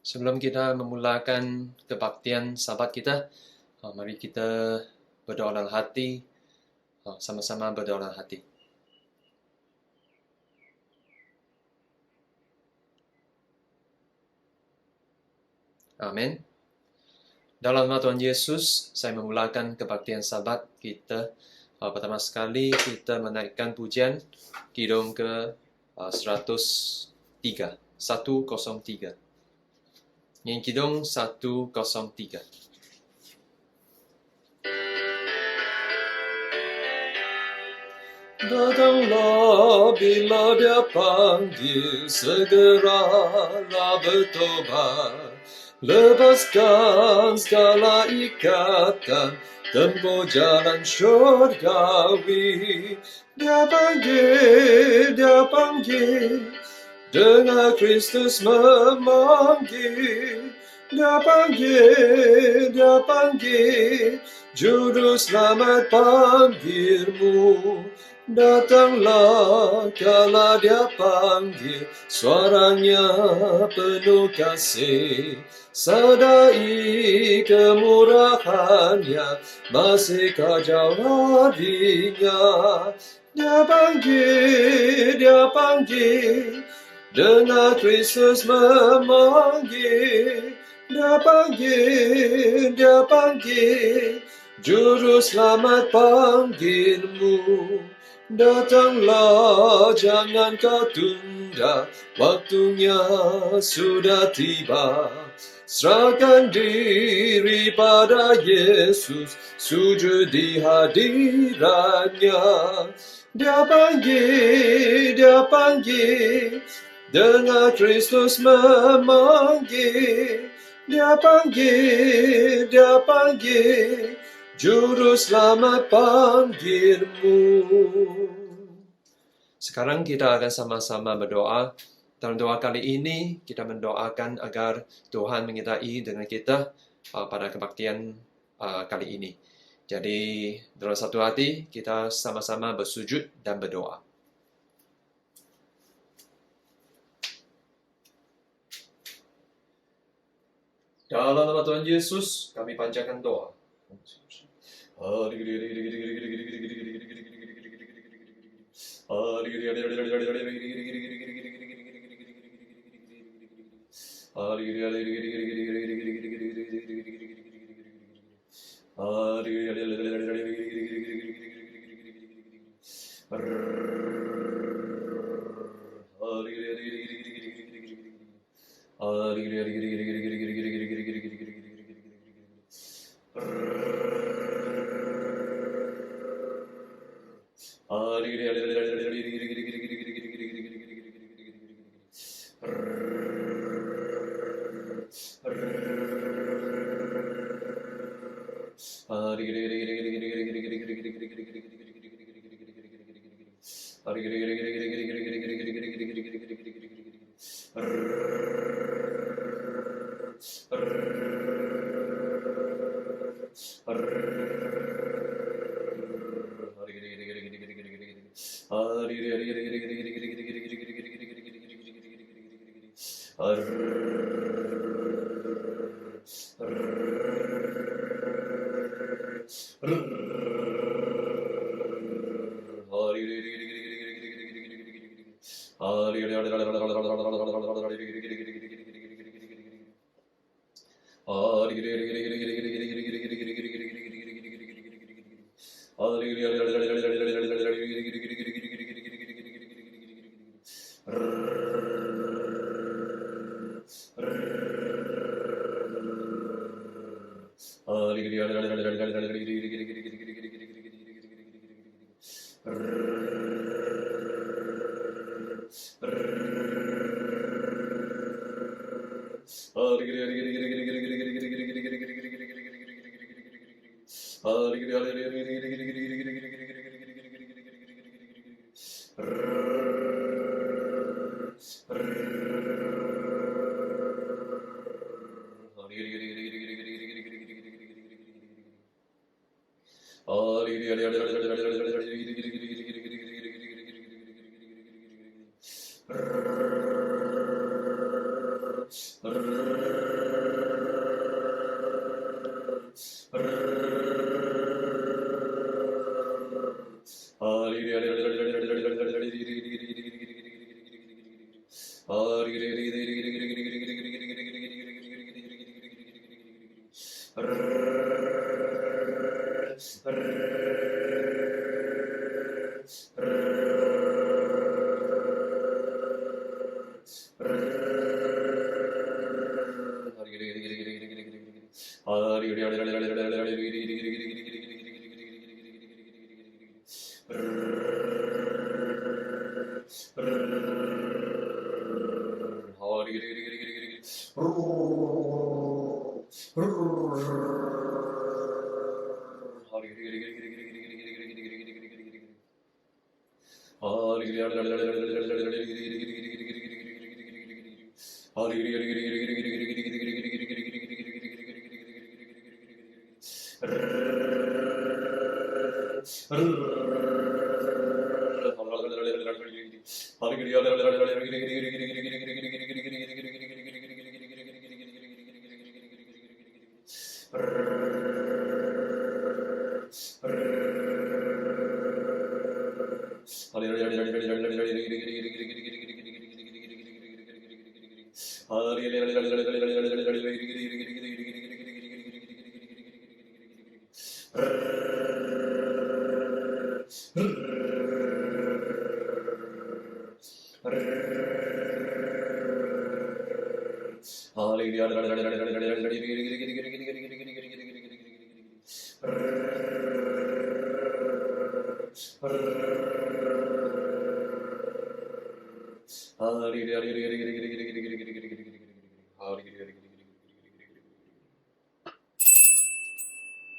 Sebelum kita memulakan kebaktian sahabat kita, mari kita berdoa dalam hati, sama-sama berdoa dalam hati. Amin. Dalam nama Tuhan Yesus, saya memulakan kebaktian sahabat kita. Pertama sekali kita menaikkan pujian kidung ke 103. 103. Nyanyi kidung 103. Datanglah bila Dia panggil, segeralah bertobat. Lepaskan segala ikatan, tempuh jalan syurgawi. Dia panggil, dengar Kristus memanggil. Dia panggil, Juru Selamat panggilmu. Datanglah kala Dia panggil, suaranya penuh kasih. Sadari kemurahannya, masihkah jauh harinya. Dia panggil, dengar Kristus memanggil. Dia panggil, Juru Selamat panggilmu. Datanglah, jangan kau tunda, waktunya sudah tiba. Serahkan diri pada Yesus, sujud di hadirannya. Dia panggil, dengar Kristus memanggil. Dia panggil, Juru Selamat panggilmu. Sekarang kita akan sama-sama berdoa. Dalam doa kali ini, kita mendoakan agar Tuhan menyertai dengan kita pada kebaktian kali ini. Jadi, dalam satu hati, kita sama-sama bersujud dan berdoa. Dalam nama Tuhan Yesus, kami panjatkan doa.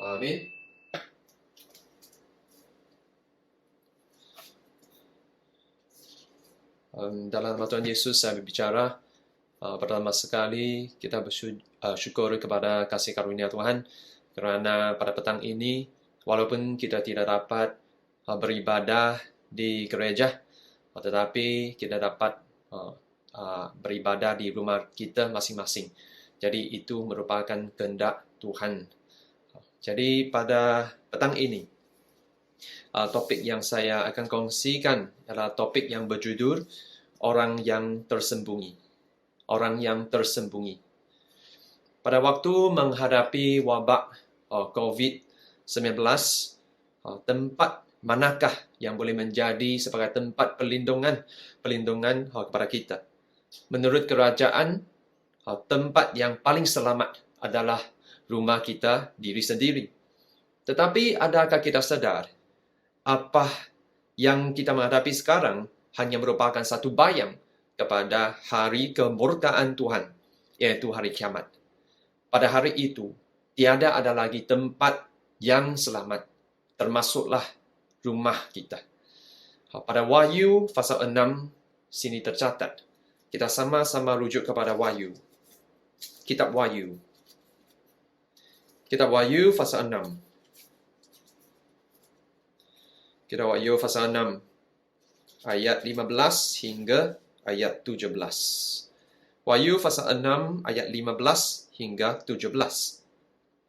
Amin. Dalam nama Tuhan Yesus saya berbicara. Pertama sekali kita bersyukur kepada kasih karunia Tuhan kerana pada petang ini walaupun kita tidak dapat beribadah di gereja, tetapi kita dapat beribadah di rumah kita masing-masing. Jadi itu merupakan kehendak Tuhan. Jadi pada petang ini topik yang saya akan kongsikan adalah topik yang berjudul orang yang tersembunyi. Orang yang tersembunyi. Pada waktu menghadapi wabak COVID-19, tempat manakah yang boleh menjadi sebagai tempat perlindungan kepada kita? Menurut kerajaan, tempat yang paling selamat adalah rumah kita diri sendiri. Tetapi adakah kita sadar apa yang kita menghadapi sekarang hanya merupakan satu bayang kepada hari kemurkaan Tuhan, yaitu hari kiamat. Pada hari itu, tiada ada lagi tempat yang selamat, termasuklah rumah kita. Pada Wahyu pasal 6, sini tercatat. Kita sama-sama rujuk kepada Wahyu. Kitab Wahyu. Kitab Wahyu pasal 6. Kitab Wahyu pasal 6, ayat 15 hingga ayat 17. Wahyu pasal 6 ayat 15 hingga 17.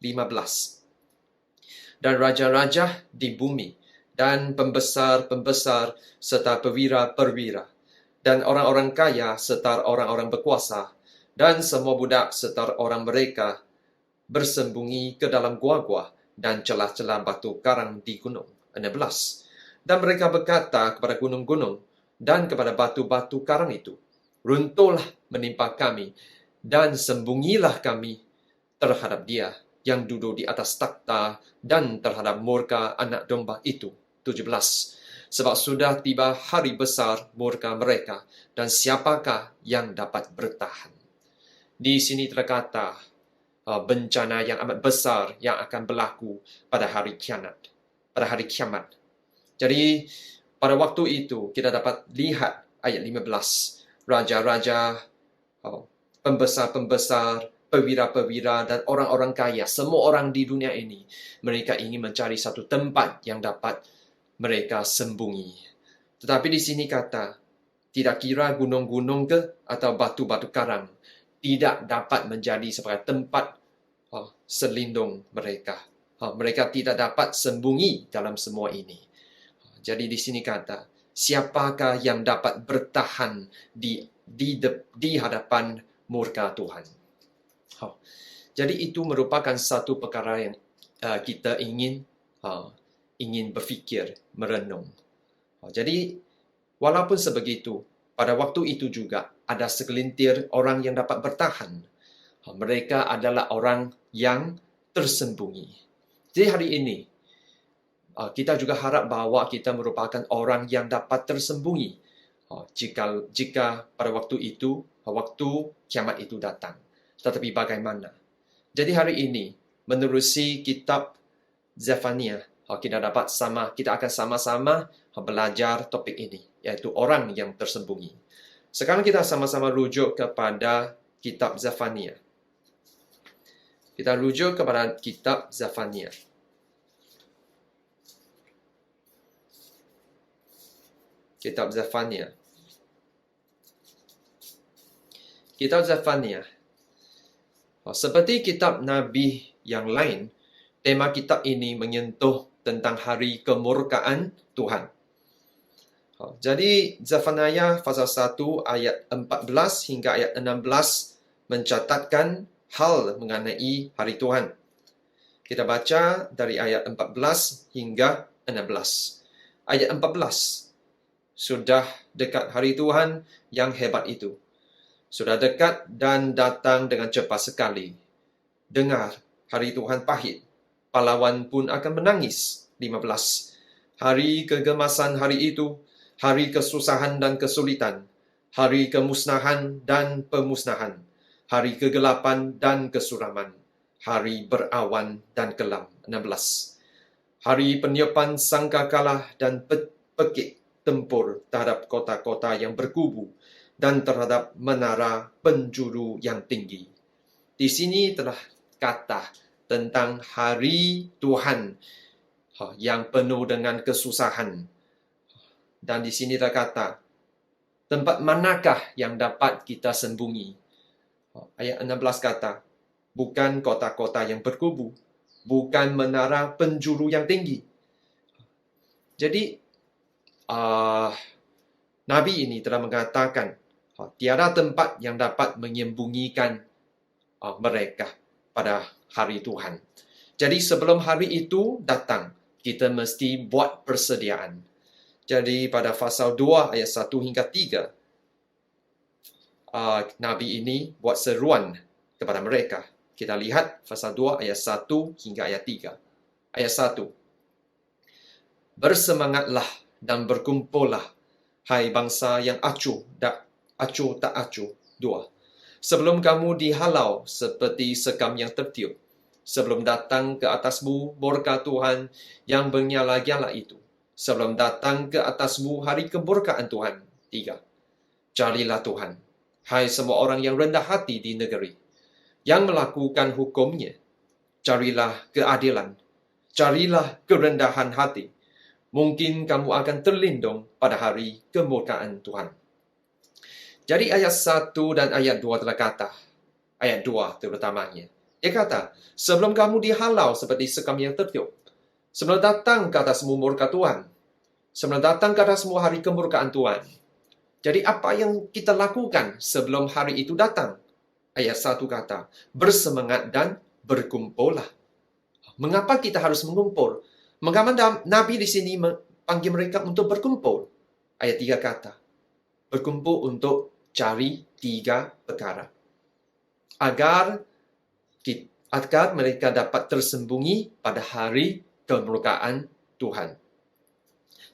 15. Dan raja-raja di bumi dan pembesar-pembesar serta perwira-perwira dan orang-orang kaya serta orang-orang berkuasa dan semua budak serta orang mereka bersembunyi ke dalam gua-gua dan celah-celah batu karang di gunung. 16. Dan mereka berkata kepada gunung-gunung dan kepada batu-batu karang itu, runtuhlah menimpa kami, dan sembunyilah kami terhadap dia yang duduk di atas takhta dan terhadap murka anak domba itu. 17. Sebab sudah tiba hari besar murka mereka, dan siapakah yang dapat bertahan? Di sini terkata bencana yang amat besar yang akan berlaku pada hari kiamat. Pada hari kiamat. Jadi, pada waktu itu, kita dapat lihat ayat 15. Raja-raja, pembesar-pembesar, perwira-perwira, dan orang-orang kaya. Semua orang di dunia ini, mereka ingin mencari satu tempat yang dapat mereka sembunyi. Tetapi di sini kata, tidak kira gunung-gunung ke atau batu-batu karang. tidak dapat menjadi sebagai tempat selindung mereka. Mereka tidak dapat sembunyi dalam semua ini. Jadi di sini kata, siapakah yang dapat bertahan di hadapan murka Tuhan? Jadi itu merupakan satu perkara yang kita ingin berfikir, merenung. Jadi walaupun sebegitu, pada waktu itu juga ada segelintir orang yang dapat bertahan. Mereka adalah orang yang tersembunyi. Jadi hari ini, kita juga harap bahawa kita merupakan orang yang dapat tersembunyi jika pada waktu itu, waktu kiamat itu datang. Tetapi bagaimana? Jadi hari ini, menerusi kitab Zefania, kita akan sama-sama belajar topik ini, yaitu orang yang tersembunyi. Sekarang kita sama-sama rujuk kepada kitab Zefania. Kita rujuk kepada kitab Zefania. Kitab Zefania. Kitab Zefania. Seperti kitab Nabi yang lain, tema kitab ini menyentuh tentang hari kemurkaan Tuhan. Jadi Zefania pasal 1 ayat 14 hingga ayat 16 mencatatkan hal mengenai hari Tuhan. Kita baca dari ayat 14 hingga 16. Ayat 14. Sudah dekat hari Tuhan yang hebat itu. Sudah dekat dan datang dengan cepat sekali. Dengar, hari Tuhan pahit. Pahlawan pun akan menangis. 15. Hari kegemasan hari itu, hari kesusahan dan kesulitan, hari kemusnahan dan pemusnahan, hari kegelapan dan kesuraman, hari berawan dan kelam. 16. Hari peniupan sangkakala dan pekik tempur terhadap kota-kota yang berkubu dan terhadap menara penjuru yang tinggi. Di sini telah kata tentang hari Tuhan yang penuh dengan kesusahan. Dan di sini terkata, tempat manakah yang dapat kita sembunyi? Ayat 16 kata, bukan kota-kota yang berkubu, bukan menara penjuru yang tinggi. Jadi, Nabi ini telah mengatakan, tiada tempat yang dapat menyembunyikan mereka pada hari Tuhan. Jadi sebelum hari itu datang, kita mesti buat persediaan. Jadi pada pasal 2 ayat 1 hingga 3, Nabi ini buat seruan kepada mereka. Kita lihat pasal 2 ayat 1 hingga ayat 3. Ayat 1. Bersemangatlah dan berkumpullah, hai bangsa yang acuh tak acuh. 2. Sebelum kamu dihalau seperti sekam yang tertiup, sebelum datang ke atasmu murka Tuhan yang bernyala-nyala itu, sebelum datang ke atasmu hari kemurkaan Tuhan. 3. Carilah Tuhan, hai semua orang yang rendah hati di negeri, yang melakukan hukum-Nya. Carilah keadilan, carilah kerendahan hati. Mungkin kamu akan terlindung pada hari kemurkaan Tuhan. Jadi ayat 1 dan ayat 2 telah kata, ayat 2 terutamanya. Dia kata, sebelum kamu dihalau seperti sekam yang tertiup, sebelum datang ke atasmu murka Tuhan, sebelum datang ke atasmu hari kemurkaan Tuhan. Jadi apa yang kita lakukan sebelum hari itu datang? Ayat 1 kata, bersemangat dan berkumpullah. Mengapa kita harus mengumpul? Mengapa Nabi di sini panggil mereka untuk berkumpul? Ayat 3 kata, berkumpul untuk cari 3 perkara. Agar mereka dapat tersembunyi pada hari kemurkaan Tuhan.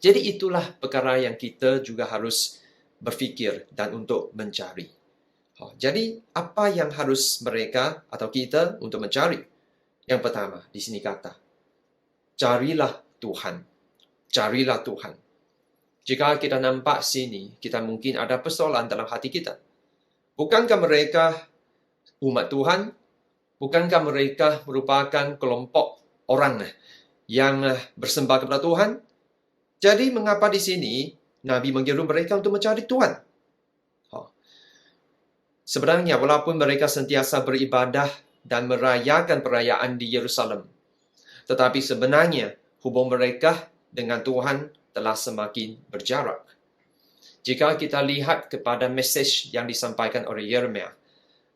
Jadi itulah perkara yang kita juga harus berfikir dan untuk mencari. Jadi apa yang harus mereka atau kita untuk mencari? Yang pertama, di sini kata, carilah Tuhan. Carilah Tuhan. Jika kita nampak sini, kita mungkin ada persoalan dalam hati kita. Bukankah mereka umat Tuhan? Bukankah mereka merupakan kelompok orang yang bersembah kepada Tuhan? Jadi mengapa di sini Nabi menyeru mereka untuk mencari Tuhan? Sebenarnya walaupun mereka sentiasa beribadah dan merayakan perayaan di Yerusalem, tetapi sebenarnya hubungan mereka dengan Tuhan telah semakin berjarak. Jika kita lihat kepada mesej yang disampaikan oleh Yeremia,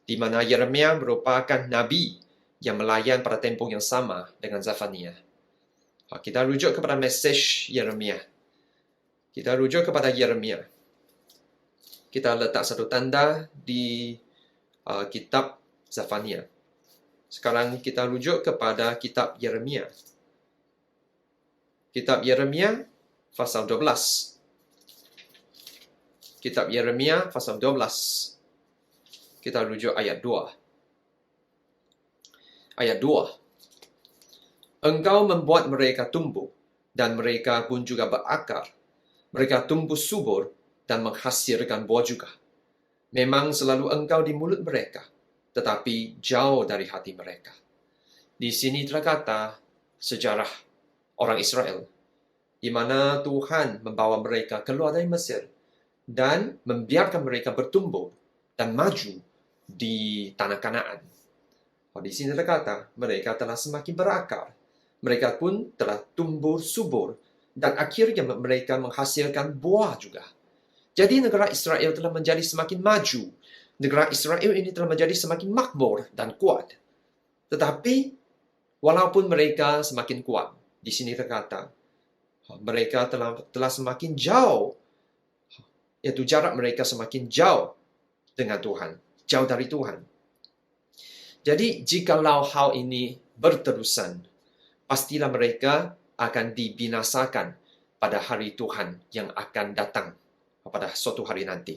di mana Yeremia merupakan nabi yang melayan pada tempoh yang sama dengan Zefania. Kita rujuk kepada mesej Yeremia. Kita rujuk kepada Yeremia. Kita letak satu tanda di kitab Zefania. Sekarang kita rujuk kepada kitab Yeremia. Kitab Yeremia pasal 12. Kitab Yeremia pasal 12. Kita rujuk ayat 2. Ayat 2. Engkau membuat mereka tumbuh, dan mereka pun juga berakar. Mereka tumbuh subur dan menghasilkan buah juga. Memang selalu engkau di mulut mereka, tetapi jauh dari hati mereka. Di sini terkata sejarah orang Israel, di mana Tuhan membawa mereka keluar dari Mesir dan membiarkan mereka bertumbuh dan maju di tanah Kanaan. Di sini terkata mereka telah semakin berakar. Mereka pun telah tumbuh subur dan akhirnya mereka menghasilkan buah juga. Jadi negara Israel telah menjadi semakin maju. Negara Israel ini telah menjadi semakin makmur dan kuat. Tetapi walaupun mereka semakin kuat, di sini terkata mereka telah semakin jauh, yaitu jarak mereka semakin jauh dengan Tuhan, jauh dari Tuhan. Jadi jikalau hal ini berterusan, pastilah mereka akan dibinasakan pada hari Tuhan yang akan datang pada suatu hari nanti.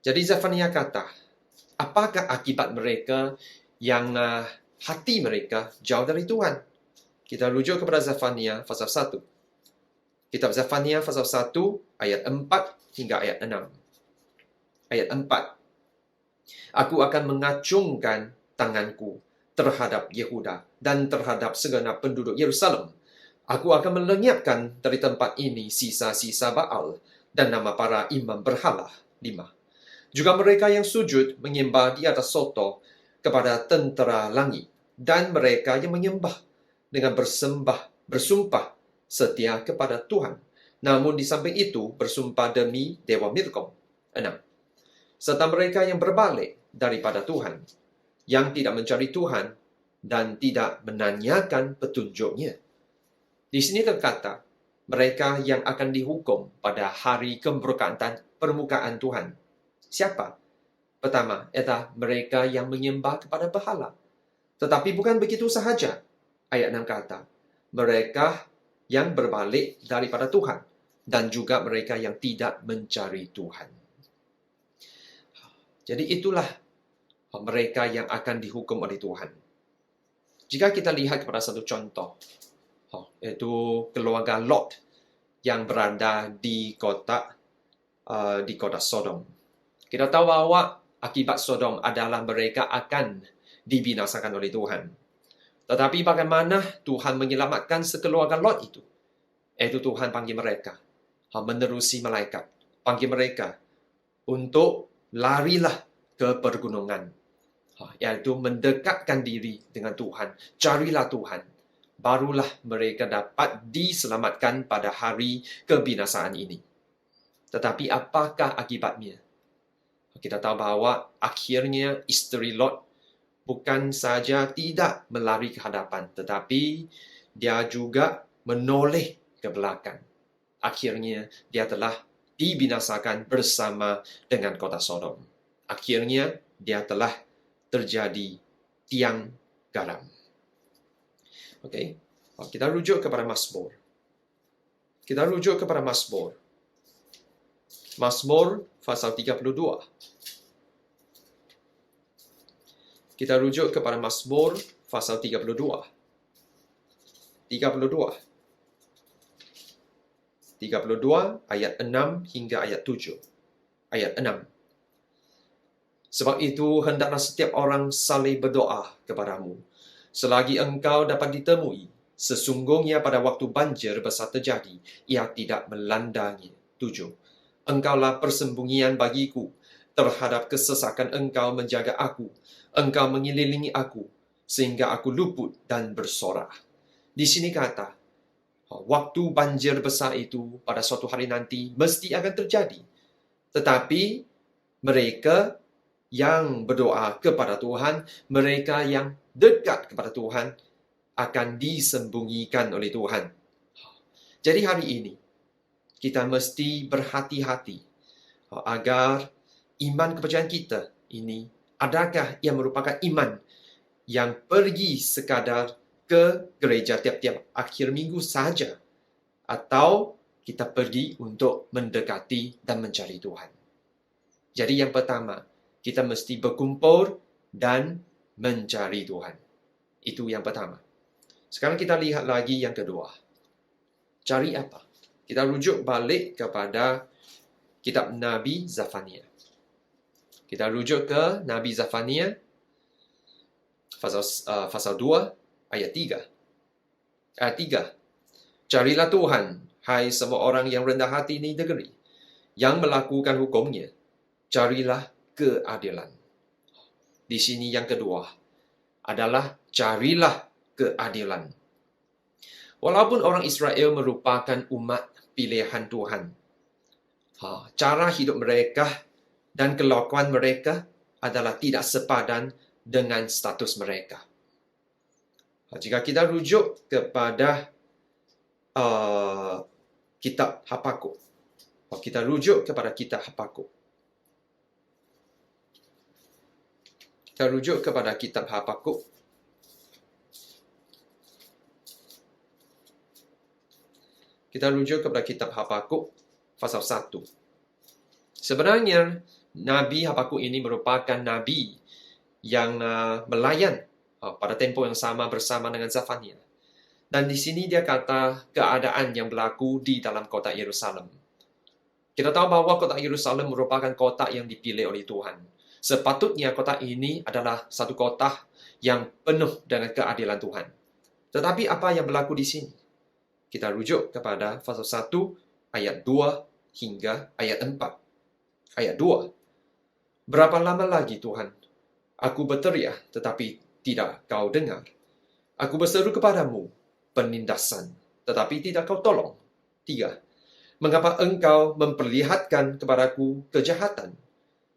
Jadi Zefania kata, apakah akibat mereka yang hati mereka jauh dari Tuhan? Kita rujuk kepada Zefania pasal 1. Kitab Zefania pasal 1 ayat 4 hingga ayat 6. Ayat 4. Aku akan mengacungkan tanganku terhadap Yehuda dan terhadap segenap penduduk Yerusalem. Aku akan melenyapkan dari tempat ini sisa-sisa Baal dan nama para imam berhala. 5. Juga mereka yang sujud menyembah di atas soto kepada tentera langit, dan mereka yang menyembah dengan bersumpah setia kepada Tuhan. Namun di samping itu bersumpah demi Dewa Milkom. 6. Serta mereka yang berbalik daripada Tuhan, yang tidak mencari Tuhan dan tidak menanyakan petunjuknya. Di sini terkata, mereka yang akan dihukum pada hari permukaan Tuhan. Siapa? Pertama, ialah mereka yang menyembah kepada berhala. Tetapi bukan begitu sahaja. Ayat 6 kata, mereka yang berbalik daripada Tuhan, dan juga mereka yang tidak mencari Tuhan. Jadi itulah mereka yang akan dihukum oleh Tuhan. Jika kita lihat kepada satu contoh, yaitu keluarga Lot yang berada di kota Sodom. Kita tahu bahwa akibat Sodom adalah mereka akan dibinasakan oleh Tuhan. Tetapi bagaimana Tuhan menyelamatkan sekeluarga Lot itu? Yaitu Tuhan panggil mereka, menerusi malaikat, panggil mereka untuk larilah ke pergunungan, yaitu mendekatkan diri dengan Tuhan, carilah Tuhan, barulah mereka dapat diselamatkan pada hari kebinasaan ini. Tetapi apakah akibatnya? Kita tahu bahwa akhirnya isteri Lot bukan saja tidak melari ke hadapan, tetapi dia juga menoleh ke belakang. Akhirnya dia telah dibinasakan bersama dengan kota Sodom. Akhirnya dia telah terjadi tiang garam. Okey, kita rujuk kepada Mazmur. Kita rujuk kepada Mazmur. Mazmur pasal 32. Kita rujuk kepada Mazmur pasal 32. 32 ayat 6 hingga ayat 7. Ayat 6. Sebab itu hendaklah setiap orang saling berdoa kepadamu selagi engkau dapat ditemui. Sesungguhnya pada waktu banjir besar terjadi, ia tidak melandanya. 7. Engkaulah persembunyian bagiku, terhadap kesesakan Engkau menjaga aku. Engkau mengelilingi aku, sehingga aku luput dan bersorak. Di sini kata, waktu banjir besar itu pada suatu hari nanti mesti akan terjadi. Tetapi mereka yang berdoa kepada Tuhan, mereka yang dekat kepada Tuhan, akan disembunyikan oleh Tuhan. Jadi hari ini, kita mesti berhati-hati agar iman kepercayaan kita ini, adakah ia merupakan iman yang pergi sekadar ke gereja tiap-tiap akhir minggu saja, atau kita pergi untuk mendekati dan mencari Tuhan. Jadi yang pertama, kita mesti berkumpul dan mencari Tuhan. Itu yang pertama. Sekarang kita lihat lagi yang kedua. Cari apa? Kita rujuk balik kepada kitab Nabi Zefania. Kita rujuk ke Nabi Zefania pasal 2 ayat 3. Ayat 3. Carilah Tuhan, hai semua orang yang rendah hati di negeri, yang melakukan hukumnya. Carilah keadilan. Di sini yang kedua adalah carilah keadilan. Walaupun orang Israel merupakan umat pilihan Tuhan, cara hidup mereka dan kelakuan mereka adalah tidak sepadan dengan status mereka. Jika kita rujuk kepada kitab Habakuk, kita rujuk kepada kitab Habakuk. Kita rujuk kepada kitab Habakuk. Kita rujuk kepada kitab Habakuk pasal 1. Sebenarnya Nabi Habakuk ini merupakan nabi yang melayan pada tempoh yang sama bersama dengan Zefania. Dan di sini dia kata keadaan yang berlaku di dalam kota Yerusalem. Kita tahu bahwa kota Yerusalem merupakan kota yang dipilih oleh Tuhan. Sepatutnya kota ini adalah satu kota yang penuh dengan keadilan Tuhan. Tetapi apa yang berlaku di sini? Kita rujuk kepada pasal 1 ayat 2 hingga ayat 4. Ayat 2. Berapa lama lagi Tuhan? Aku berteriak tetapi tidak kau dengar. Aku berseru kepadamu penindasan tetapi tidak kau tolong. 3. Mengapa engkau memperlihatkan kepadaku kejahatan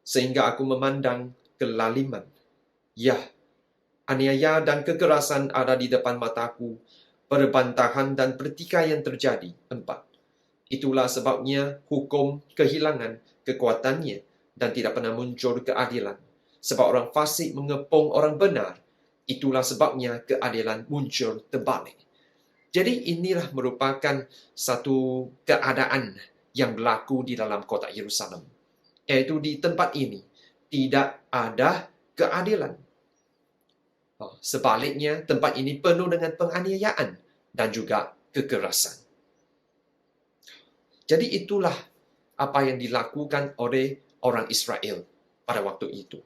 sehingga aku memandang kelaliman? Ya, aniaya dan kekerasan ada di depan mataku. Perbantahan dan pertikaian terjadi. 4. Itulah sebabnya hukum kehilangan kekuatannya dan tidak pernah muncul keadilan. Sebab orang fasik mengepung orang benar. Itulah sebabnya keadilan muncul terbalik. Jadi inilah merupakan satu keadaan yang berlaku di dalam kota Yerusalem. Yaitu di tempat ini tidak ada keadilan. Sebaliknya, tempat ini penuh dengan penganiayaan dan juga kekerasan. Jadi itulah apa yang dilakukan oleh orang Israel pada waktu itu.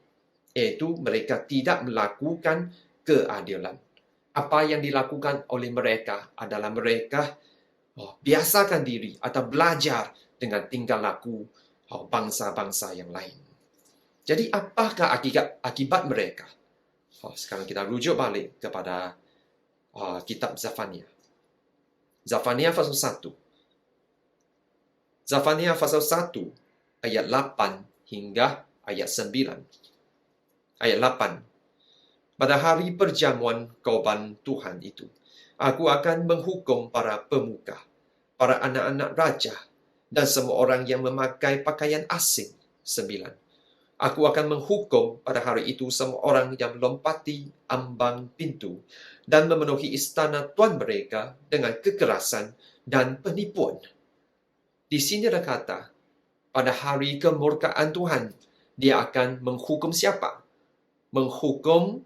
Yaitu mereka tidak melakukan keadilan. Apa yang dilakukan oleh mereka adalah mereka biasakan diri atau belajar dengan tingkah laku bangsa-bangsa yang lain. Jadi apakah akibat mereka? Sekarang kita rujuk balik kepada kitab Zefania. Zefania pasal 1. Zefania pasal 1 ayat 8 hingga ayat 9. Ayat 8. Pada hari perjamuan korban Tuhan itu, aku akan menghukum para pemuka, para anak-anak raja, dan semua orang yang memakai pakaian asing. 9. Aku akan menghukum pada hari itu semua orang yang melompati ambang pintu dan memenuhi istana tuan mereka dengan kekerasan dan penipuan. Di sini ada kata, pada hari kemurkaan Tuhan, dia akan menghukum siapa? Menghukum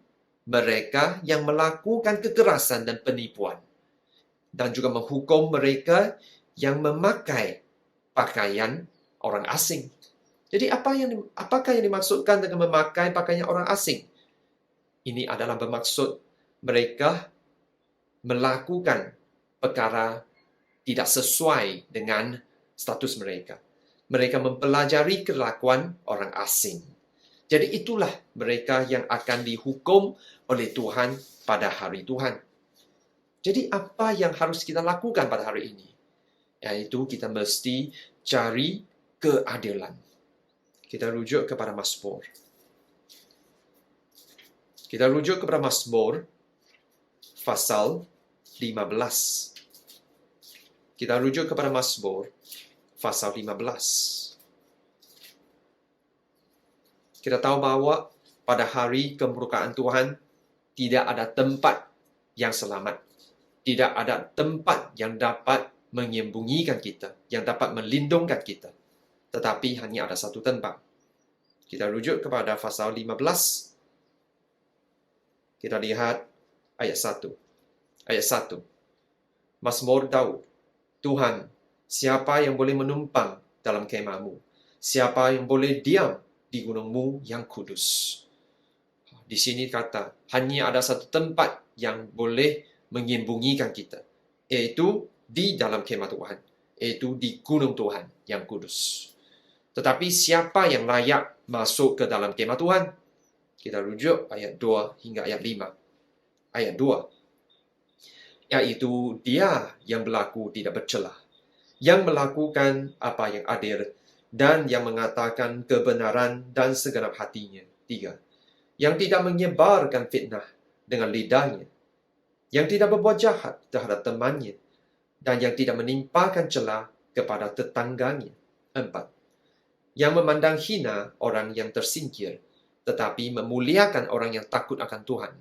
mereka yang melakukan kekerasan dan penipuan. Dan juga menghukum mereka yang memakai pakaian orang asing. Jadi apakah yang dimaksudkan dengan memakai pakaian orang asing? Ini adalah bermaksud mereka melakukan perkara tidak sesuai dengan status mereka. Mereka mempelajari kelakuan orang asing. Jadi itulah mereka yang akan dihukum oleh Tuhan pada hari Tuhan. Jadi apa yang harus kita lakukan pada hari ini? Yaitu kita mesti cari keadilan. Kita rujuk kepada Mazmur. Kita rujuk kepada Mazmur pasal 15. Kita rujuk kepada Mazmur pasal 15. Kita tahu bahwa pada hari kemurkaan Tuhan tidak ada tempat yang selamat. Tidak ada tempat yang dapat menyembunyikan kita, yang dapat melindungkan kita. Tetapi hanya ada satu tempat. Kita rujuk kepada pasal 15. Kita lihat ayat 1. Ayat 1. Mazmur Daud. Tuhan, siapa yang boleh menumpang dalam kemahmu? Siapa yang boleh diam di gunungmu yang kudus? Di sini kata, hanya ada satu tempat yang boleh menyembunyikan kita, yaitu di dalam kemah Tuhan, yaitu di gunung Tuhan yang kudus. Tetapi siapa yang layak masuk ke dalam kemah Tuhan? Kita rujuk ayat 2 hingga ayat 5. Ayat 2. Yaitu dia yang berlaku tidak bercelah, yang melakukan apa yang adil, dan yang mengatakan kebenaran dan segenap hatinya. 3. Yang tidak menyebarkan fitnah dengan lidahnya, yang tidak berbuat jahat terhadap temannya, dan yang tidak menimpakan celah kepada tetangganya. 4. Yang memandang hina orang yang tersingkir, tetapi memuliakan orang yang takut akan Tuhan,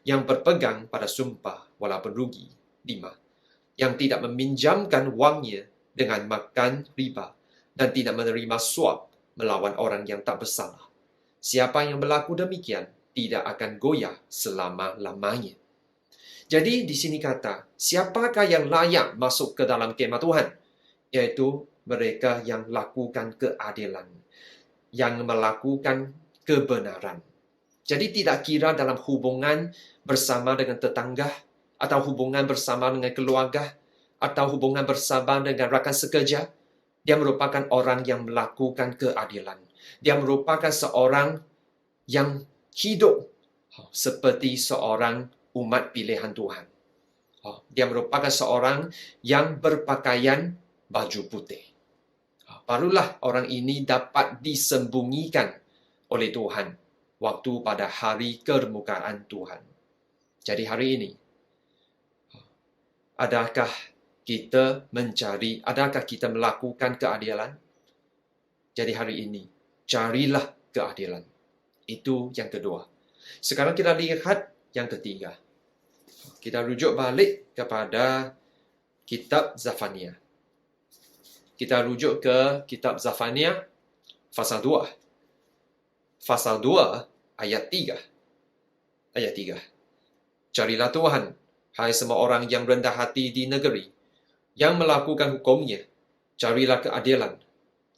yang berpegang pada sumpah walaupun rugi. 5. Yang tidak meminjamkan wangnya dengan makan riba, dan tidak menerima suap melawan orang yang tak bersalah. Siapa yang berlaku demikian tidak akan goyah selama-lamanya. Jadi di sini kata, siapakah yang layak masuk ke dalam kemah Tuhan? Yaitu mereka yang lakukan keadilan, yang melakukan kebenaran. Jadi tidak kira dalam hubungan bersama dengan tetangga, atau hubungan bersama dengan keluarga, atau hubungan bersama dengan rakan sekerja, dia merupakan orang yang melakukan keadilan. Dia merupakan seorang yang hidup seperti seorang umat pilihan Tuhan. Dia merupakan seorang yang berpakaian baju putih. Barulah orang ini dapat disembunyikan oleh Tuhan waktu pada hari kemuliaan Tuhan. Jadi hari ini, adakah kita mencari, adakah kita melakukan keadilan? Jadi hari ini, carilah keadilan. Itu yang kedua. Sekarang kita lihat yang ketiga. Kita rujuk balik kepada kitab Zefania. Kita rujuk ke kitab Zefania, pasal 2. Pasal 2, ayat 3. Ayat 3. Carilah Tuhan, hai semua orang yang rendah hati di negeri, yang melakukan hukumnya. Carilah keadilan.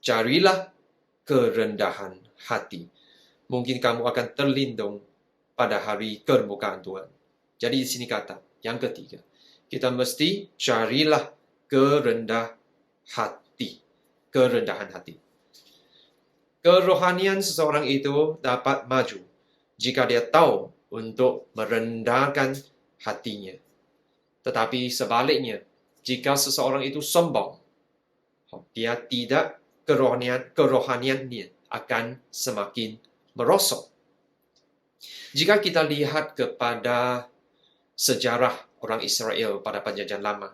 Carilah kerendahan hati. Mungkin kamu akan terlindung pada hari kemuliaan Tuhan. Jadi di sini kata, yang ketiga, kita mesti carilah kerendahan hati. Kerendahan hati. Kerohanian seseorang itu dapat maju jika dia tahu untuk merendahkan hatinya. Tetapi sebaliknya, jika seseorang itu sombong, dia tidak kerohaniannya akan semakin merosot. Jika kita lihat kepada sejarah orang Israel pada perjanjian lama,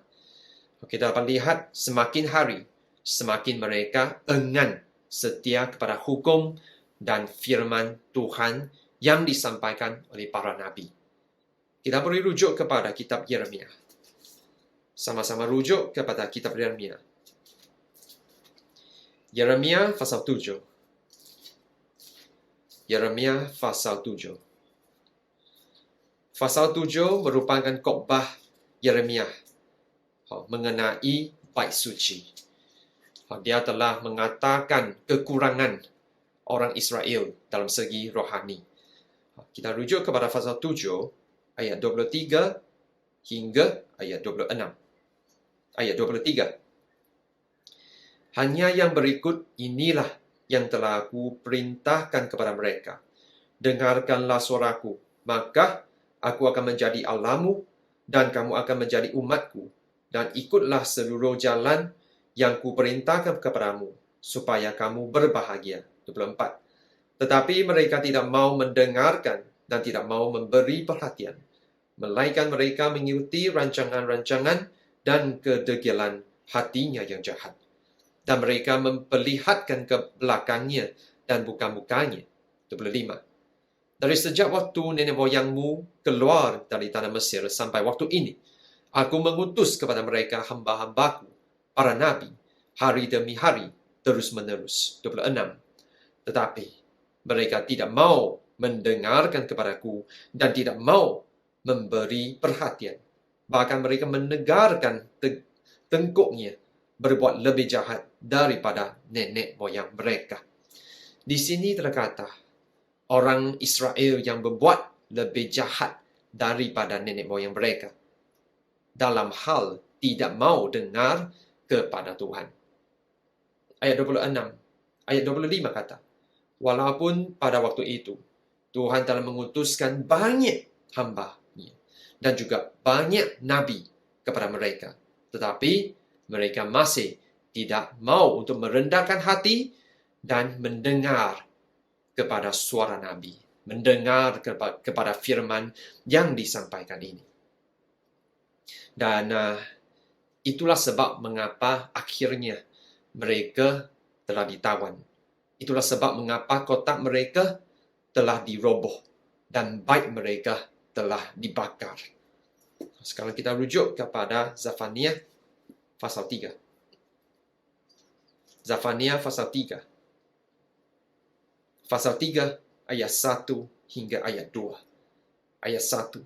kita dapat lihat semakin hari, semakin mereka enggan setia kepada hukum dan firman Tuhan yang disampaikan oleh para nabi. Kita boleh rujuk kepada kitab Yeremia. Sama-sama rujuk kepada kitab Yeremia. Yeremia pasal 7. Yeremia pasal 7. Pasal 7 merupakan khotbah Yeremia mengenai bait suci. Dia telah mengatakan kekurangan orang Israel dalam segi rohani. Kita rujuk kepada pasal 7 ayat 23 hingga ayat 26. Ayat 23. Hanya yang berikut inilah yang telah aku perintahkan kepada mereka. Dengarkanlah suaraku, maka aku akan menjadi Allahmu, dan kamu akan menjadi umatku. Dan ikutlah seluruh jalan yang kuperintahkan kepadamu, supaya kamu berbahagia. 24. Tetapi mereka tidak mau mendengarkan dan tidak mau memberi perhatian. Melainkan mereka mengikuti rancangan-rancangan dan kedegilan hatinya yang jahat. Dan mereka memperlihatkan ke belakangnya dan bukan mukanya. 25. Dari sejak waktu nenek moyangmu keluar dari tanah Mesir sampai waktu ini, aku mengutus kepada mereka hamba-hambaku, para nabi, hari demi hari, terus-menerus. 26. Tetapi mereka tidak mau mendengarkan kepadaku dan tidak mau memberi perhatian. Bahkan mereka menegarkan tengkuknya berbuat lebih jahat daripada nenek moyang mereka. Di sini terkata, orang Israel yang berbuat lebih jahat daripada nenek moyang mereka dalam hal tidak mau dengar kepada Tuhan. Ayat 26, ayat 25 kata, walaupun pada waktu itu Tuhan telah mengutuskan banyak hamba-Nya dan juga banyak nabi kepada mereka, tetapi mereka masih tidak mau untuk merendahkan hati dan mendengar kepada suara nabi, mendengar kepada firman yang disampaikan ini. Dan itulah sebab mengapa akhirnya mereka telah ditawan. Itulah sebab mengapa kotak mereka telah diroboh dan bait mereka telah dibakar. Sekarang kita rujuk kepada Zefania pasal 3. Zefania pasal 3. Pasal 3 ayat 1 hingga ayat 2. Ayat 1.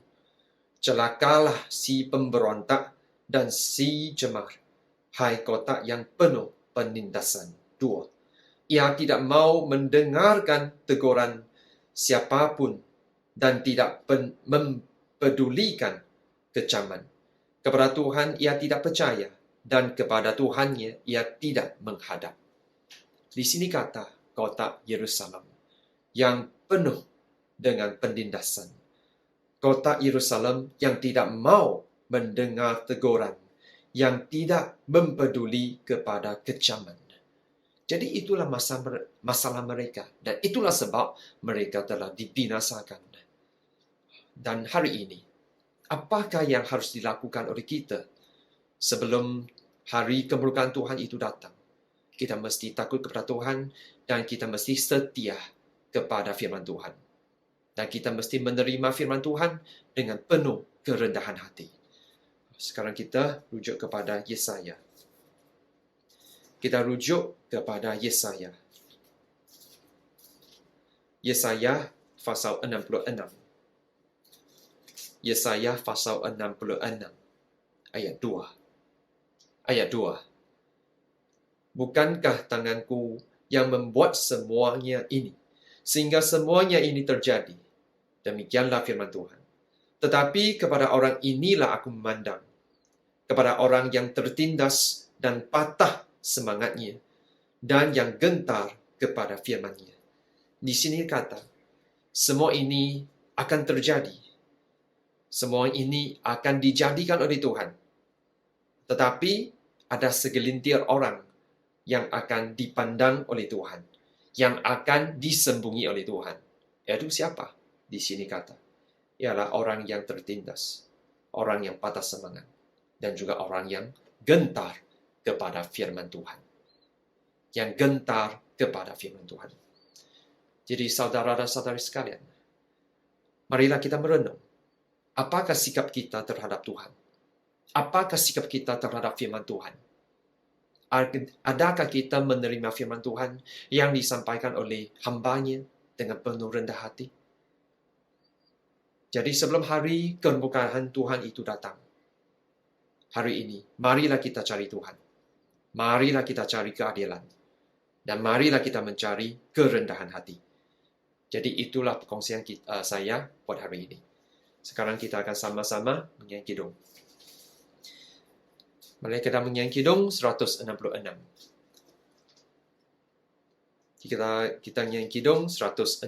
Celakalah si pemberontak dan si cemar, hai kota yang penuh penindasan. 2. Ia tidak mau mendengarkan teguran siapapun dan tidak mempedulikan kecaman. Kepada Tuhan ia tidak percaya dan kepada Tuhannya ia tidak menghadap. Di sini kata kota Yerusalem yang penuh dengan penindasan. Kota Yerusalem yang tidak mau mendengar teguran, yang tidak mempeduli kepada kecaman. Jadi itulah masalah mereka. Dan itulah sebab mereka telah dibinasakan. Dan hari ini, apakah yang harus dilakukan oleh kita sebelum hari kemuliaan Tuhan itu datang? Kita mesti takut kepada Tuhan dan kita mesti setia kepada firman Tuhan. Dan kita mesti menerima firman Tuhan dengan penuh kerendahan hati. Sekarang kita rujuk kepada Yesaya. Kita rujuk kepada Yesaya. Yesaya pasal 66. Yesaya pasal 66 ayat 2. Ayat 2. Bukankah tanganku yang membuat semuanya ini, sehingga semuanya ini terjadi? Demikianlah firman Tuhan. Tetapi kepada orang inilah aku memandang, kepada orang yang tertindas dan patah semangatnya, dan yang gentar kepada firman-Nya. Di sini kata, semua ini akan terjadi. Semua ini akan dijadikan oleh Tuhan. Tetapi ada segelintir orang yang akan dipandang oleh Tuhan, yang akan disembunyi oleh Tuhan. Yaitu siapa? Di sini kata, ialah orang yang tertindas, orang yang patah semangat, dan juga orang yang gentar kepada firman Tuhan. Yang gentar kepada firman Tuhan. Jadi saudara dan saudari sekalian, marilah kita merenung. Apakah sikap kita terhadap Tuhan? Apakah sikap kita terhadap firman Tuhan? Adakah kita menerima firman Tuhan yang disampaikan oleh hamba-Nya dengan penuh rendah hati? Jadi sebelum hari kemuliaan Tuhan itu datang, hari ini, marilah kita cari Tuhan. Marilah kita cari keadilan. Dan marilah kita mencari kerendahan hati. Jadi itulah perkongsian saya buat hari ini. Sekarang kita akan sama-sama menyanyi kidung. Mari kita menyanyi kidung 166. Kita nyanyi Kidung 166.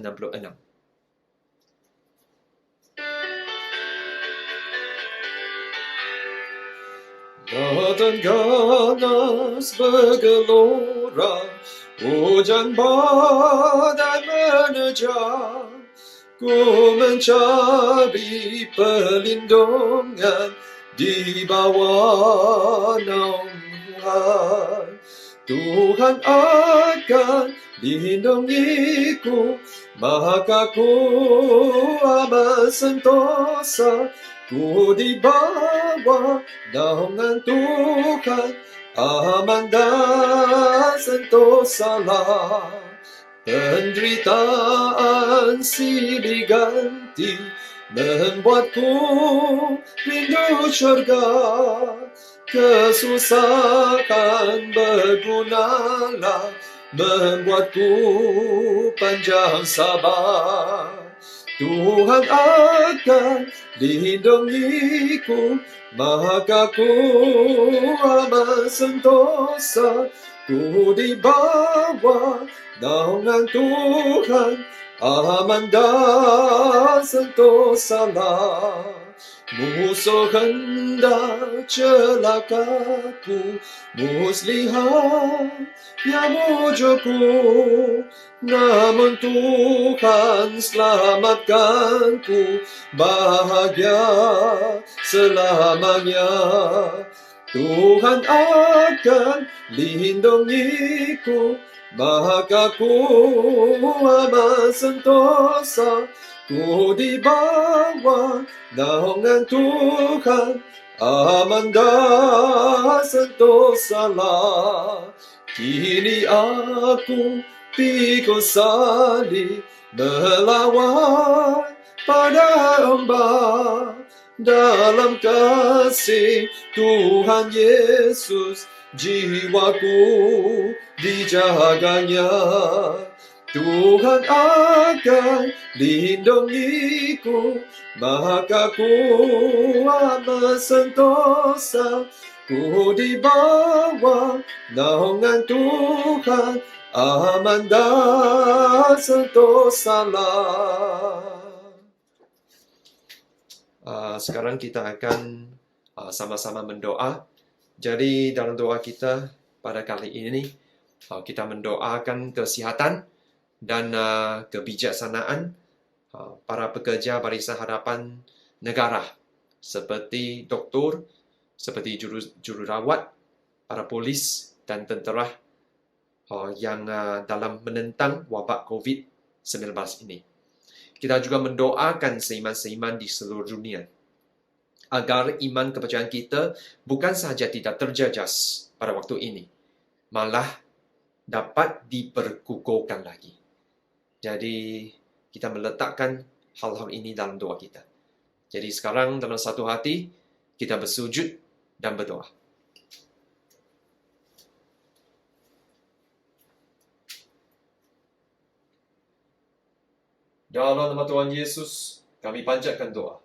Lautan ganas bergelora, hujan badai menerjang. Ku mencari perlindungan di bawah naungan Tuhan akan lindungiku, maka ku amat sentosa. Ku di bawah naungan Tuhan, aman dan sentosalah. Penderitaan silih ganti membuatku rindu syurga. Kesusahan bergunalah membuatku panjang sabar. Tuhan akan lindungiku, maka ku amat sentosa. Ku di bawah naungan Tuhan, aman dan sentosalah. Musuh hendak celakaku, muslihat yang mujurku, namun Tuhan selamatkanku, bahagia selamanya. Tuhan akan lindungiku, maka ku amat sentosa. Ku di bawah naungan Tuhan, aman dan sentosalah. Kini aku pikul salib melawan pada ombak. Dalam kasih Tuhan Yesus, jiwaku dijaganya. Tuhan akan lindungiku, maka ku amat sentosa. Ku di bawah naungan Tuhan, aman dan sentosalah. Sekarang kita akan sama-sama mendoa. Jadi dalam doa kita pada kali ini, kita mendoakan kesihatan dan kebijaksanaan para pekerja Barisan Harapan Negara, seperti doktor, seperti jururawat, para polis dan tentera yang dalam menentang wabak COVID-19 ini. Kita juga mendoakan seiman-seiman di seluruh dunia, agar iman kepercayaan kita bukan sahaja tidak terjejas pada waktu ini, malah dapat diperkukuhkan lagi. Jadi, kita meletakkan hal-hal ini dalam doa kita. Jadi sekarang dalam satu hati, kita bersujud dan berdoa. Dalam nama Tuhan Yesus, kami panjatkan doa.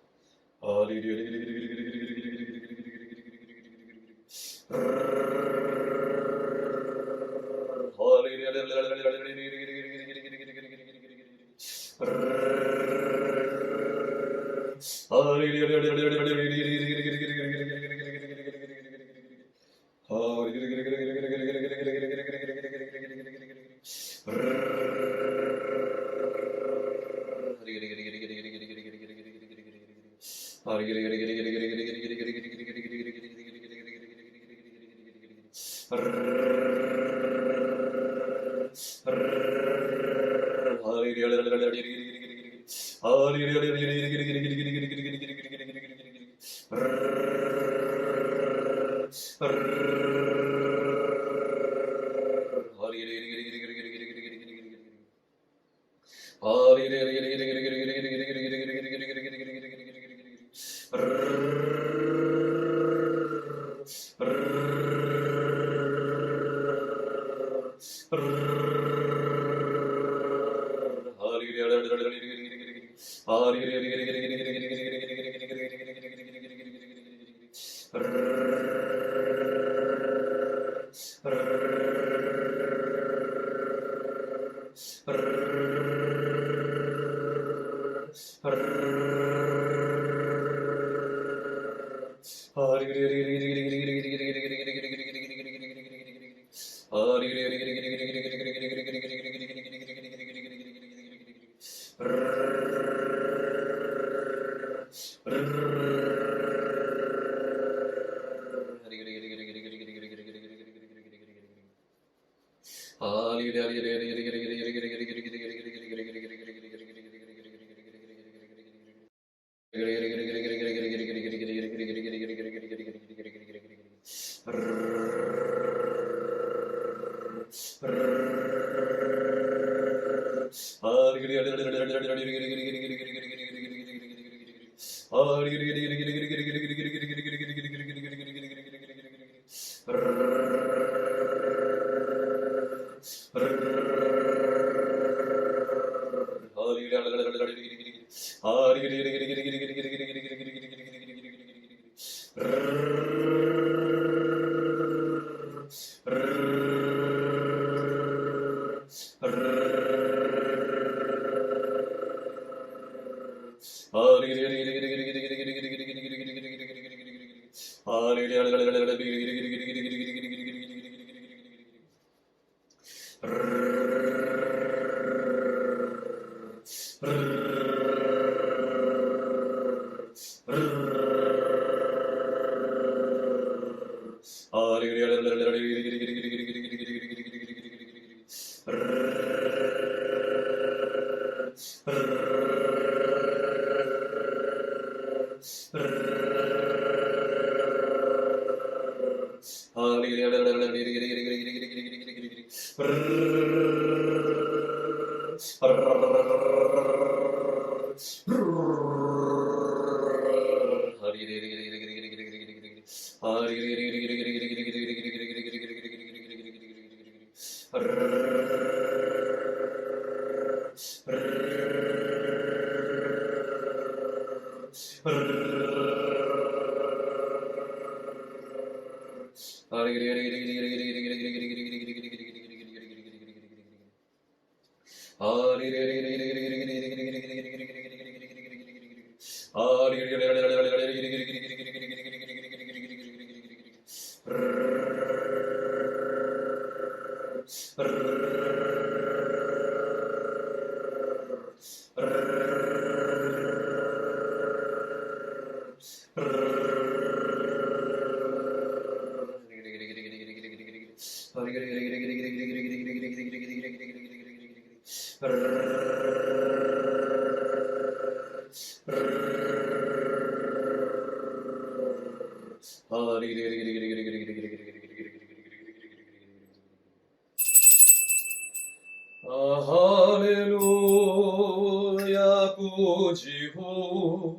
Haleluya, puji Hu,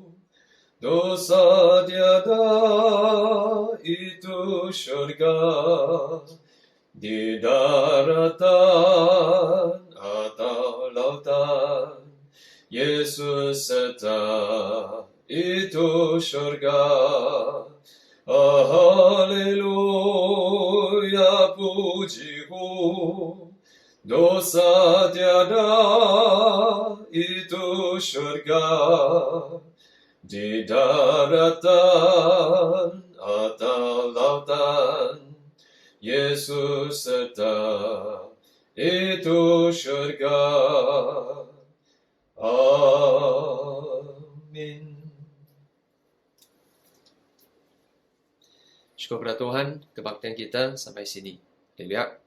dosa tiada itu surga, di daratan atau lautan, Yesus serta itu surga. Haleluya, puji Hu, dosa tiada itu surga, di daratan atau lautan, Yesus serta itu surga. Amin. Syukur kepada Tuhan, kebaktian kita sampai sini. Haleluya.